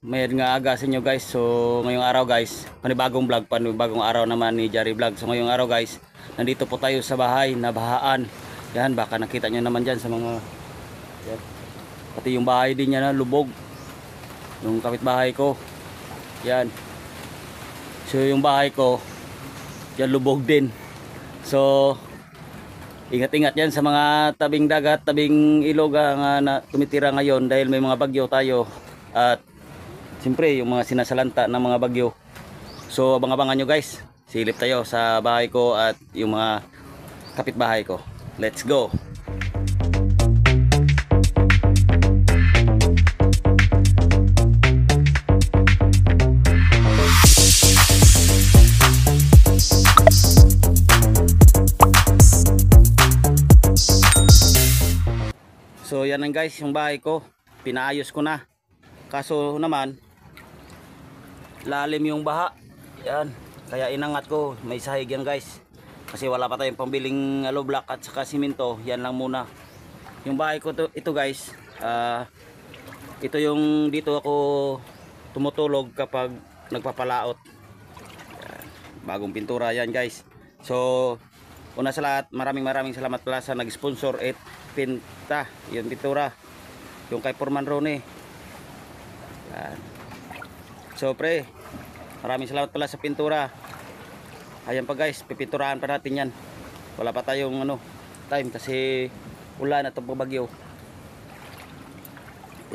May nga aga sa inyo guys. So ngayong araw guys, panibagong vlog, panibagong araw naman ni Jari Vlog. So ngayong araw guys, nandito po tayo sa bahay na bahaan. Yan, baka nakita nyo naman dyan sa mga yan. Pati yung bahay din yan na lubog, yung kapitbahay ko. Yan. So yung bahay ko yan lubog din. So ingat-ingat yan sa mga tabing dagat, tabing ilog na tumitira ngayon dahil may mga bagyo tayo. At siyempre yung mga sinasalanta ng mga bagyo. So abang-abangan nyo guys. Silip tayo sa bahay ko at yung mga kapitbahay ko. Let's go. So yan lang guys, yung bahay ko pinaayos ko na. Kaso naman lalim yung baha. Yan, kaya inangat ko, may sahig yan guys. Kasi wala pa tayong pambiling aloe block at saka simento. Yan lang muna. Yung bahay ko ito guys, ito yung dito ako tumutulog kapag nagpapalaot. Yan, bagong pintura yan guys. So una sa lahat, maraming salamat pala sa nag-sponsor at pinta yung pintura, yung kay Forman Ronnie. Yan. So pre, maraming salamat pala sa pintura. Ayan pa guys, pipinturahan pa natin yan. Wala pa tayong time kasi ulan at bagyo.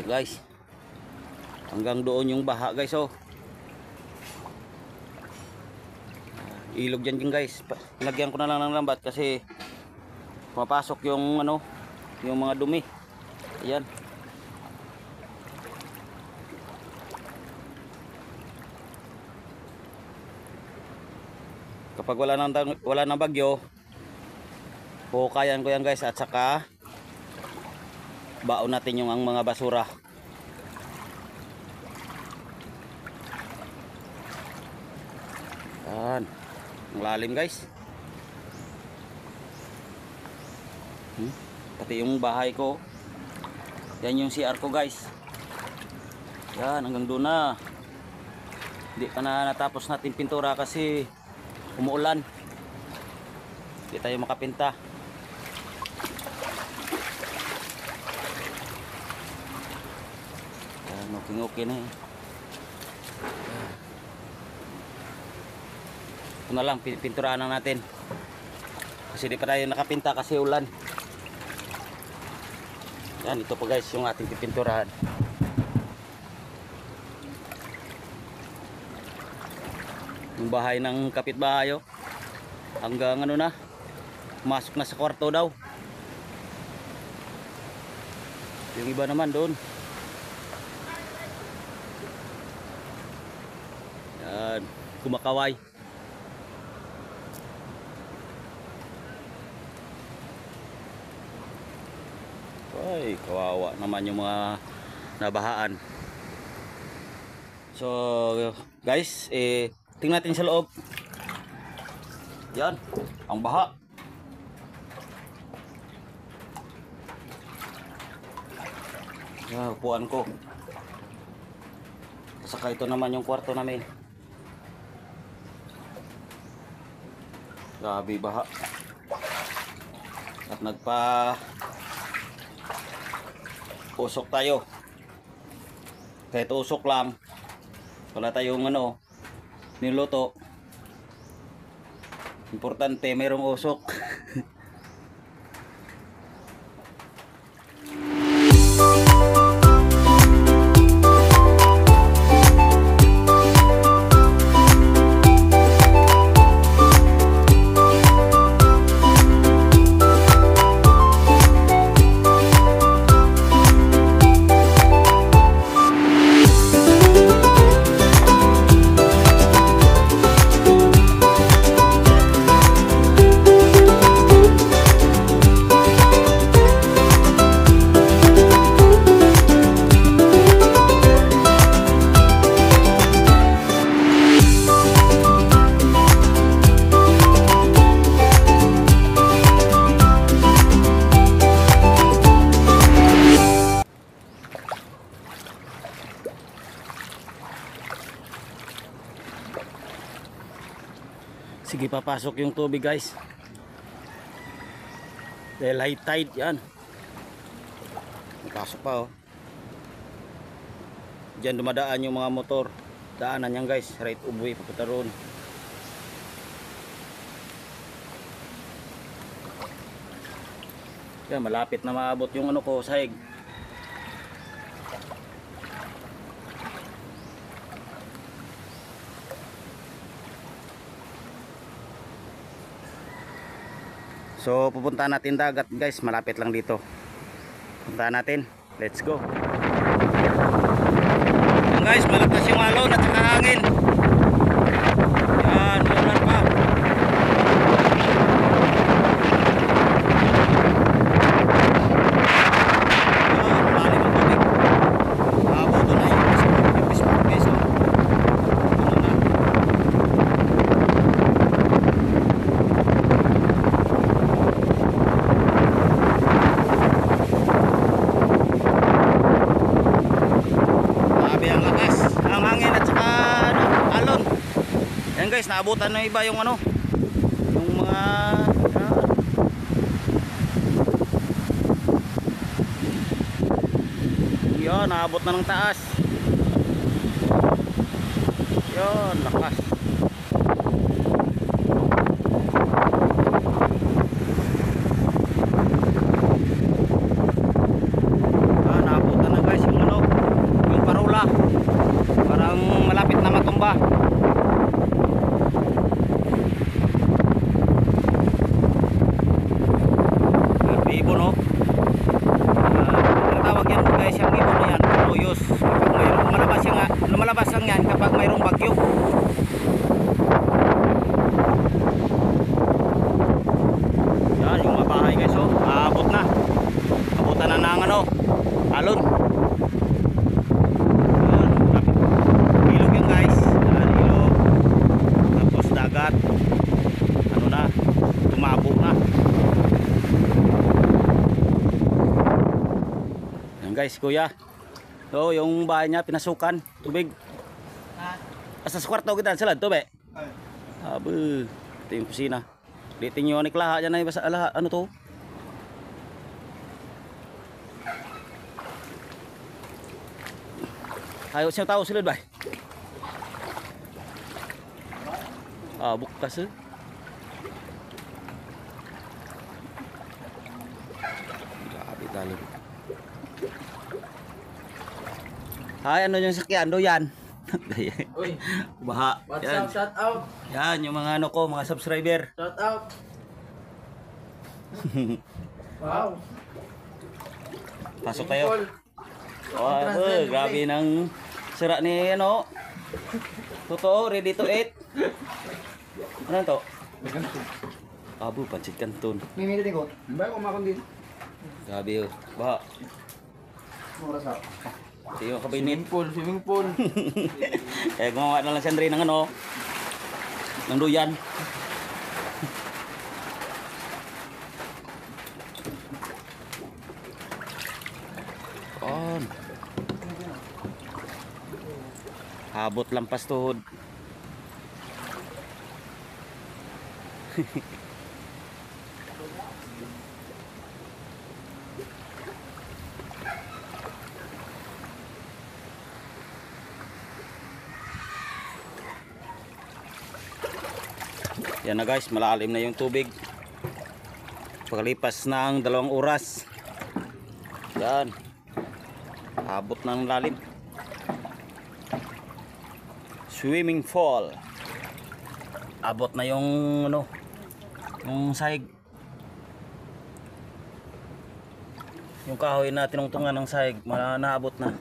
Yan guys, hanggang doon yung baha guys. Oh, ilog dyan guys. Lagyan ko na lang ng lambat kasi pumapasok yung yung mga dumi. Ayan. Kapag wala nang bagyo, hukayan ko yan guys, at saka baon natin yung ang mga basura. Yan. Ang lalim guys. Pati yung bahay ko. Yan yung CR ko guys. Yan, hanggang doon na. Hindi pa na natapos natin pintura kasi umuulan. Hindi tayo makapinta. Yan, okay na eh. Ito na lang, pinturahan na natin. Kasi di pa tayo nakapinta kasi ulan. Yan, ito po guys yung ating pipinturahan. Yung bahay ng kapitbahay, oh, hanggang na, masok na sa kwarto daw. Yung iba naman doon. Yan, kumakaway. Ay, kawawa naman yung mga nabahaan. So guys, tingnan natin sa loob. Yan, ang baha. Yan, upuan ko. Saka ito naman yung kwarto namin. Grabe baha. At usok tayo. Kahit usok lang, wala tayong niluto. Importante mayroong usok. Sige, papasok yung tubig guys. Dahil high tide yan. Pasok pa oh. Diyan dumadaan yung mga motor. Daanan yan guys. Right of way papunta roon. Yan, malapit na maabot yung ano ko, sahig. So pupunta natin dagat guys, malapit lang dito. Punta natin. Let's go. Yan guys, malakas yung alon at saka hangin. Yan, ulan pa. Guys, naabutan na iba yung ano, yung mga yan, naabot na ng taas. Yan, lakas. Naabutan na guys yung ano, yung parola. Parang malapit na matumba. Ibon oh. Tawag yan guys, yung ibon na yan, luyos. Kapag mayroong lumalabas lang yan kapag mayroong bagyo. Yan yung mga bahay guys oh, aabot na. Abutan na ng ano, alon. Yan, ilog yan guys. Yan, ilog. Tapos dagat. Ano na, tumabo na. Guys, kuya. So, yung bahay niya pinasukan, tubig. Asa sa kwarto kita salad to be. Abe, ito yung kusina. Diting yung niklaha diyan ay basa ala ano to? Ayo siya tahu silid ba? Bukas eh. Grabe tali. Hay, ano yung sakyan? Ano yan? Uy, Baha. what's Yan. up? Shout out. Yan, yung mga ano ko, mga subscriber. Shout out. Wow. Pasok tayo. Oh, grabe ng sira ni ano. Totoo, ready to eat. Ano to? Abo, pancit canton. Mimili ko. Ba ko makon din. Grabe oh. Baha. Oras ako. Ito yung kabinit. Swimming pool. Eh, gumawa na lang si Andre ng ano. Ng duyan. On. Habot lampas tuhod. Yan na guys, malalim na yung tubig. Pagkalipas ng 2 oras. Yan. Abot na ng lalim. Swimming fall. Abot na yung ano, yung sahig. Yung kahoy na tinungtungan ng sahig, naabot na.